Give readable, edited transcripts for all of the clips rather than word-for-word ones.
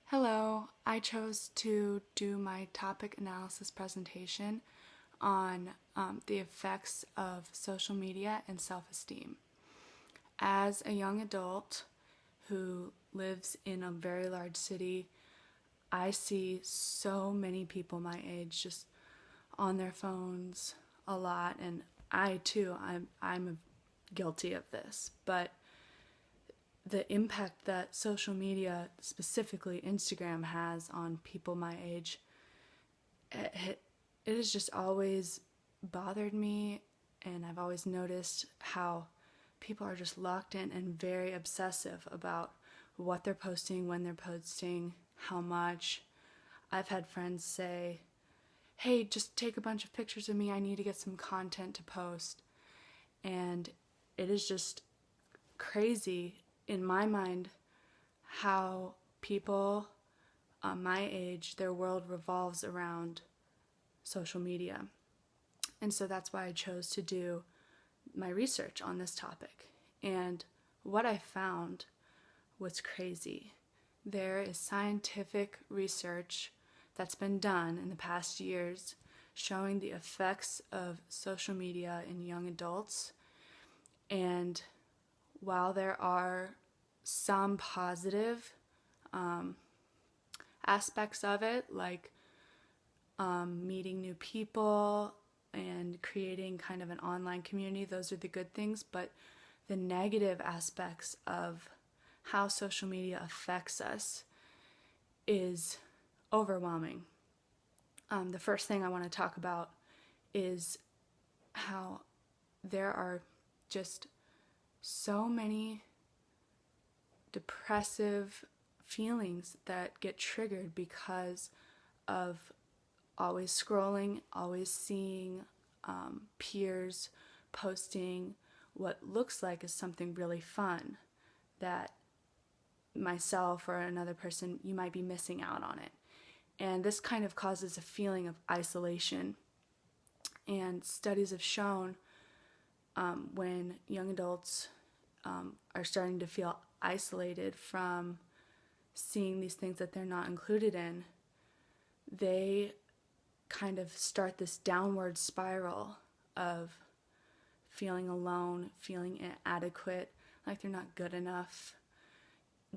Hello, I chose to do my topic analysis presentation on the effects of social media and self-esteem. As a young adult who lives in a very large city, I see so many people my age just on their phones a lot, and I too, I'm guilty of this, but the impact that social media, specifically Instagram, has on people my age, it has just always bothered me, and I've always noticed how people are just locked in and very obsessive about what they're posting, when they're posting, how much. I've had friends say, hey, just take a bunch of pictures of me, I need to get some content to post. And it is just crazy in my mind how people my age, their world revolves around social media. And so that's why I chose to do my research on this topic. And what I found was crazy. There is scientific research that's been done in the past years showing the effects of social media in young adults. And while there are some positive aspects of it, like meeting new people and creating kind of an online community, those are the good things, but the negative aspects of how social media affects us is overwhelming. The first thing I want to talk about is how there are just so many depressive feelings that get triggered because of always scrolling, always seeing peers posting what looks like is something really fun that myself or another person, you might be missing out on it. And this kind of causes a feeling of isolation. And studies have shown when young adults are starting to feel isolated from seeing these things that they're not included in, they kind of start this downward spiral of feeling alone, feeling inadequate, like they're not good enough.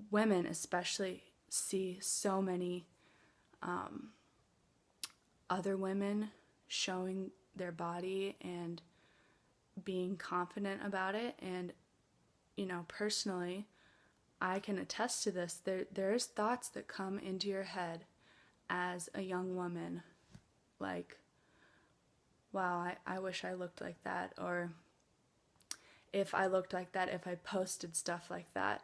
Women especially see so many other women showing their body and being confident about it. And personally, I can attest to this. There's thoughts that come into your head as a young woman, like, wow, I wish I looked like that, or if I looked like that, if I posted stuff like that,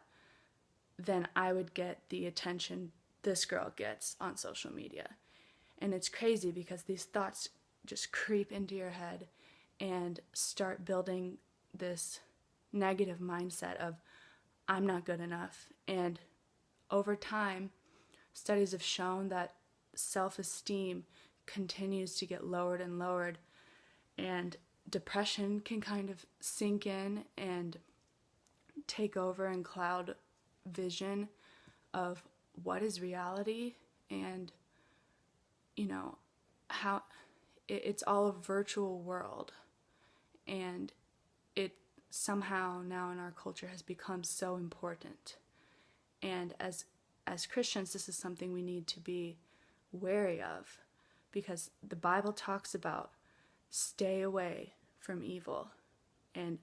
then I would get the attention this girl gets on social media. And it's crazy because these thoughts just creep into your head and start building this negative mindset of I'm not good enough. And over time, studies have shown that self-esteem continues to get lowered and lowered, and depression can kind of sink in and take over and cloud vision of what is reality, and how it's all a virtual world, and it somehow now in our culture has become so important. And as Christians, this is something we need to be wary of, because the Bible talks about stay away from evil and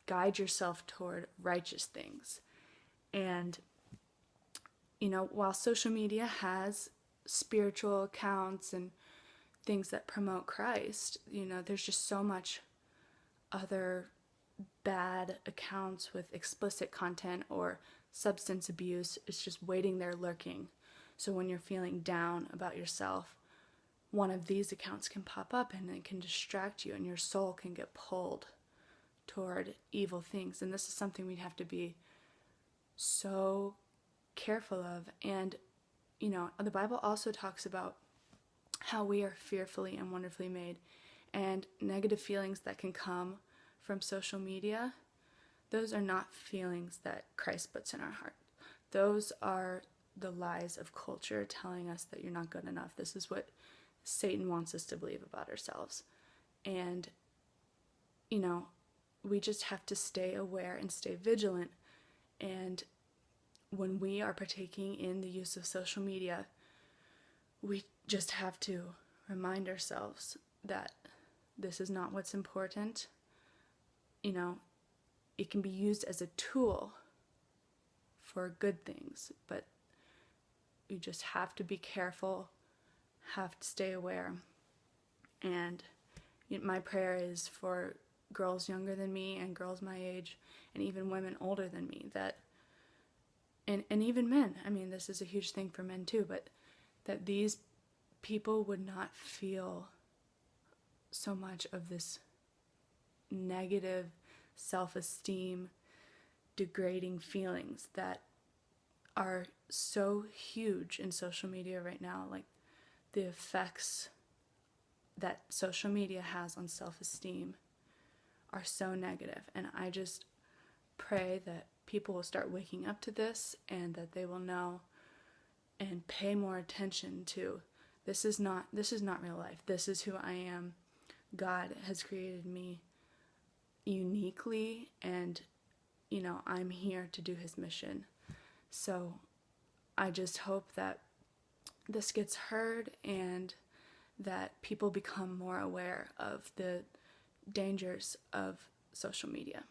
guide yourself toward righteous things. And while social media has spiritual accounts and things that promote Christ, there's just so much other bad accounts with explicit content or substance abuse. It's just waiting there lurking. So when you're feeling down about yourself, one of these accounts can pop up and it can distract you, and your soul can get pulled toward evil things. And this is something we'd have to be so careful of. And the Bible also talks about how we are fearfully and wonderfully made, and negative feelings that can come from social media, those are not feelings that Christ puts in our heart. those are the lies of culture telling us that you're not good enough. This is what Satan wants us to believe about ourselves. And, we just have to stay aware and stay vigilant. And when we are partaking in the use of social media, we just have to remind ourselves that this is not what's important. It can be used as a tool for good things, but you just have to be careful, have to stay aware. And my prayer is for girls younger than me and girls my age and even women older than me and even men. I mean, this is a huge thing for men too, but that these people would not feel so much of this negative self-esteem, degrading feelings that are so huge in social media right now. Like the effects that social media has on self-esteem are so negative. And I just pray that people will start waking up to this and that they will know and pay more attention to this is not real life. This is who I am. God has created me uniquely, and I'm here to do his mission. So I just hope that this gets heard and that people become more aware of the dangers of social media.